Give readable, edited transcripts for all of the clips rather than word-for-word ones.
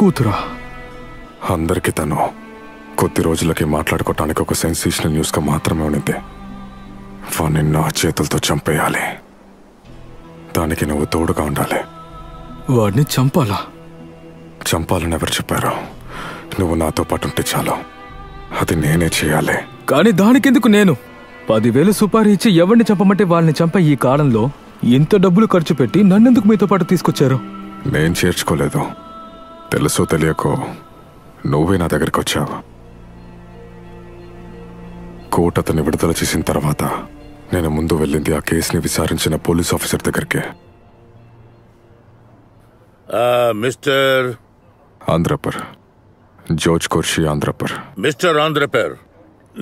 కూతురా? అందరికీ తను కొద్ది రోజులకి మాట్లాడుకోవటానికి ఒక సెన్సేషనల్ న్యూస్గా మాత్రమే ఉన్నది. వాణ్ణి నా చేతులతో చంపేయాలి. దానికి నువ్వు తోడుగా ఉండాలి. వాడిని చంపాలా? చంపాలని ఎవరు చెప్పారు? నువ్వు నాతో పాటు ఉంటే చాలు. అది నేనే చేయాలి. కానీ దానికెందుకు నేను? 10,000 సుపారీ ఇచ్చి ఎవరిని చంపమంటే వాళ్ళని చంపే ఈ కాలంలో ఇంత డబ్బులు ఖర్చు పెట్టి నన్నెందుకు మీతో పాటు తీసుకొచ్చారు? నేను చేర్చుకోలేదు. తెలుసో తెలియకో నువ్వే నా దగ్గరికి వచ్చావు. కోర్టు అతన్ని విడుదల చేసిన తర్వాత నేను ముందు వెళ్ళింది ఆ కేసుని విచారించిన పోలీస్ ఆఫీసర్ దగ్గరికి. మిస్టర్ ఆంధ్రపర్, జోర్జ్ కోర్షి ఆంధ్రపర్. మిస్టర్ ఆంధ్రపర్,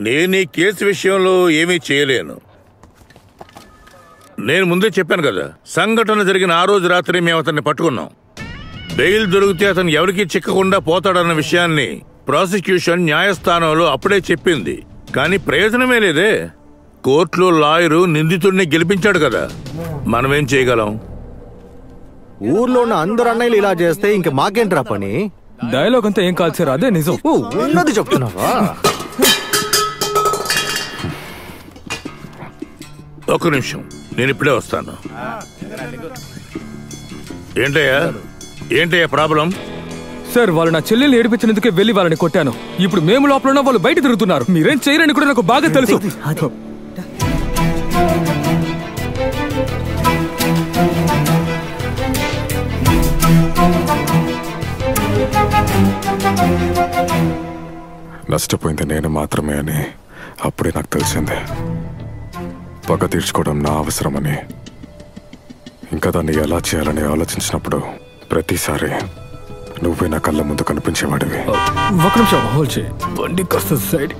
నేను ఈ కేసు విషయంలో ఏమీ చేయలేను. నేను ముందే చెప్పాను కదా, సంఘటన జరిగిన ఆ రోజు రాత్రి మేము అతన్ని పట్టుకున్నాం. బెయిల్ దొరికితే అతను ఎవరికీ చిక్కకుండా పోతాడన్న విషయాన్ని ప్రాసిక్యూషన్ న్యాయస్థానంలో అప్పుడే చెప్పింది. కానీ ప్రయోజనమే లేదే. కోర్టులో లాయరు నిందితుడిని గెలిపించాడు కదా, మనమేం చేయగలం? ఊర్లో ఉన్న అందరు అన్నయ్యలు ఇలా చేస్తే ఇంక మాకేంట్రా పని? డైలాగ్ అంతా ఏం కాదు సార్, అదే నిజం. ఉన్నది చెప్తున్నావా? ఒక్క నిమిషం, నేను ఇప్పుడే వస్తాను. ఏంటయ్యా ప్రాబ్లం? సార్, వాళ్ళు నా చెల్లెల్ని ఏడిపించినందుకే వెళ్ళి వాళ్ళని కొట్టాను. ఇప్పుడు మేము లోపల ఉన్న వాళ్ళు బయట తిరుగుతున్నారు. మీరేం చేయరని కూడా నాకు బాగా తెలుసు. నష్టపోయింది నేను మాత్రమే అని అప్పుడే నాకు తెలిసిందే. పగ తీర్చుకోవడం నా అవసరమని. ఇంకా దాన్ని ఎలా చేయాలని ఆలోచించినప్పుడు ప్రతిసారి నువ్వే నా కళ్ళ ముందు కనిపించేవాడివి. ఒక నిమిషం హోల్డ్ చేయి. బండి కాస్త సైడ్.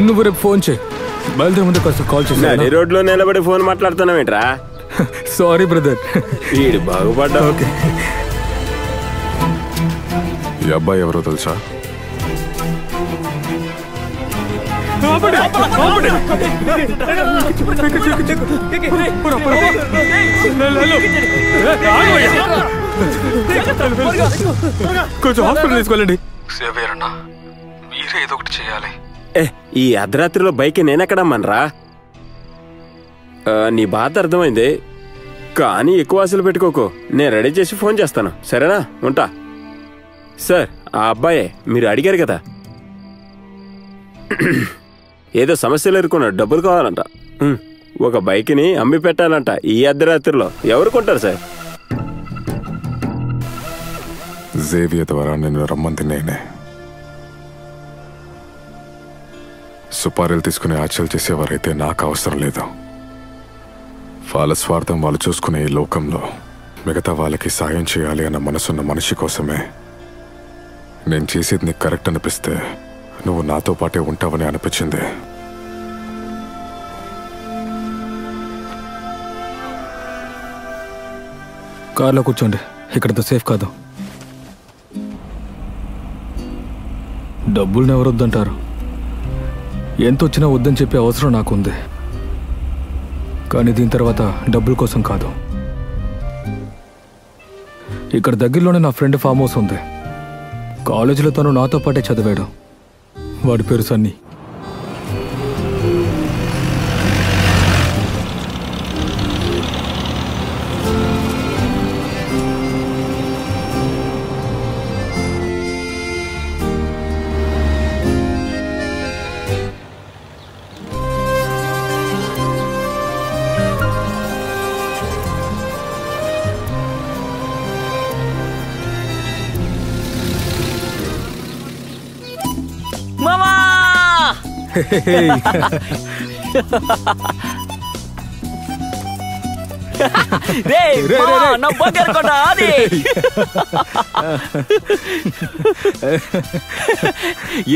నువ్వు రేపు ఫోన్ చేయి. బయలుదేరే ముందు కాస్త కాల్ చేసి. రోడ్లో నిలబడి ఫోన్ మాట్లాడుతున్నావేంట్రా? Sorry brother. వీడు బాగుపడ్డా. ఓకే. ఈ అబ్బాయి ఎవరో తెలుసా? కొంచెం హాస్పిటల్ తీసుకెళ్ళండి. మీరే ఏదో ఒకటి చేయాలి. ఈ అర్ధరాత్రిలో బైక్ నేనెక్కడమ్మనరా? నీ బాధ అర్థమైంది, కానీ ఎక్కువ ఆశలు పెట్టుకోకు. నేను రెడీ చేసి ఫోన్ చేస్తాను, సరేనా? ఉంటా. సార్, ఆ అబ్బాయే మీరు అడిగారు కదా, ఏదో సమస్యలు ఎదుర్కొన్నాడు, డబ్బులు కావాలంట. ఒక బైక్ని అమ్మి పెట్టాలంట ఈ అర్ధరాత్రిలో. ఎవరు కొంటారు సార్? జేవియర్ ద్వారా నిన్ను రమ్మంది నేనే. సుపారీలు తీసుకుని ఆచరణ చేసేవారైతే నాకు అవసరం లేదు. వాళ్ళ స్వార్థం వాళ్ళు చూసుకునే ఈ లోకంలో మిగతా వాళ్ళకి సాయం చేయాలి అన్న మనసున్న మనిషి కోసమే. నేను చేసేది నీకు కరెక్ట్ అనిపిస్తే నువ్వు నాతో పాటే ఉంటావని అనిపించింది. కార్లో కూర్చోండి, ఇక్కడంత సేఫ్ కాదు. డబ్బుల్ని ఎవరు వద్దంటారు? ఎంత వచ్చినా వద్దని చెప్పే అవసరం నాకుంది. కానీ దీని తర్వాత డబ్బుల కోసం కాదు. ఇక్కడ దగ్గరలోనే నా ఫ్రెండ్ ఫామ్ హౌస్ ఉంది. కాలేజీలో తను నాతో పాటే చదివాడు. వాడి పేరు సన్నీ.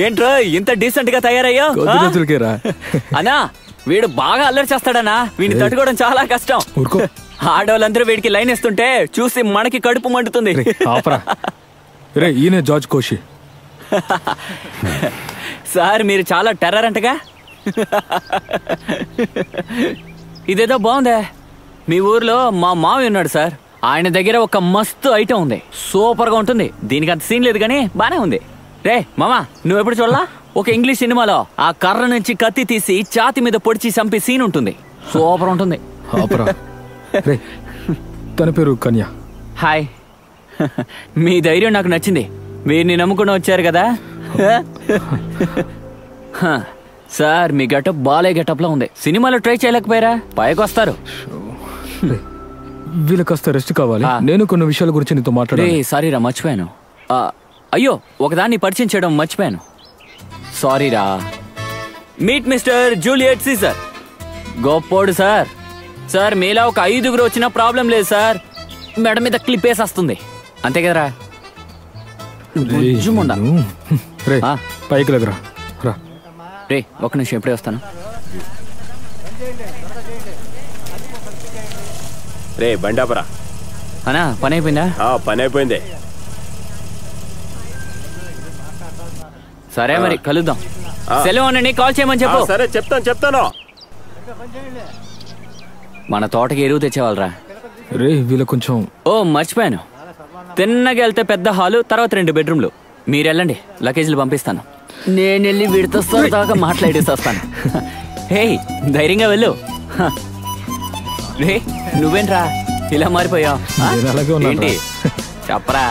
ఏంట్రో ఇంత డీసెంట్ గా తయారయ్యా? అన్నా, వీడు బాగా అల్లరి చేస్తాడనా. వీడిని తట్టుకోవడం చాలా కష్టం. ఆడవాళ్ళందరూ వీడికి లైన్ ఇస్తుంటే చూసి మనకి కడుపు మండుతుంది. ఈయన జార్జ్ కోషి. సార్, మీరు చాలా టెర్రర్ అంటగా. ఇదేదో బాగుందే. మీ ఊర్లో మా మావి ఉన్నాడు సార్. ఆయన దగ్గర ఒక మస్తు ఐటమ్ ఉంది, సూపర్ గా ఉంటుంది. దీనికి అంత సీన్ లేదు కానీ బానే ఉంది. రే మామా, నువ్వు ఎప్పుడు చూడలా? ఒక ఇంగ్లీష్ సినిమాలో ఆ కర్ర నుంచి కత్తి తీసి ఛాతి మీద పొడిచి చంపే సీన్ ఉంటుంది, సూపర్ ఉంటుంది. తన పేరు కన్య. హాయ్. మీ ధైర్యం నాకు నచ్చింది. వీరిని నమ్ముకుని వచ్చారు కదా. సార్ మీ గెటప్ బాలే గెటప్ లో ఉంది. సినిమాలో ట్రై చేయలేకపోయారా? పైకి వస్తారు. వీళ్ళ కాస్త రెస్ట్ కావాలి. నేను కొన్ని విషయాల గురించి నీతో మాట్లాడాలి. సారీ రా, మర్చిపోయాను. అయ్యో, ఒకదాన్ని పరిచయం చేయడం మర్చిపోయాను. సారీ రా. Meet mister Juliet Caesar. గొప్పోడు సార్. సార్ మీలా ఒక 5గురు వచ్చినా ప్రాబ్లం లేదు సార్. మెడ మీద క్లిప్ వేసి వస్తుంది, అంతే కదరా? పైకి దగ్గర రే, ఒక నిమిషం ఎప్పుడే వస్తాను. రే బండాపరా. అనా పని అయిపోయిందా? పని అయిపోయింది. సరే మరి కలుద్దాం. సెలవు అన్నని కాల్ చేయమని చెప్పు. సరే చెప్తాను. మన తోటకి ఎరువు తెచ్చేవాళ్ళరా. రే వీళ్ళ కొంచెం. ఓ మర్చిపోయాను, తిన్నగా వెళ్తే పెద్ద హాలు, తర్వాత 2 బెడ్రూమ్లు. మీరు వెళ్ళండి, లగేజ్లు పంపిస్తాను. నేను వెళ్ళి వీడితో దాకా మాట్లాడేసి వస్తాను. హే, ధైర్యంగా వెళ్ళు. రే నువ్వేంట్రా ఇలా మారిపోయావు? ఏంటి చెప్పరా?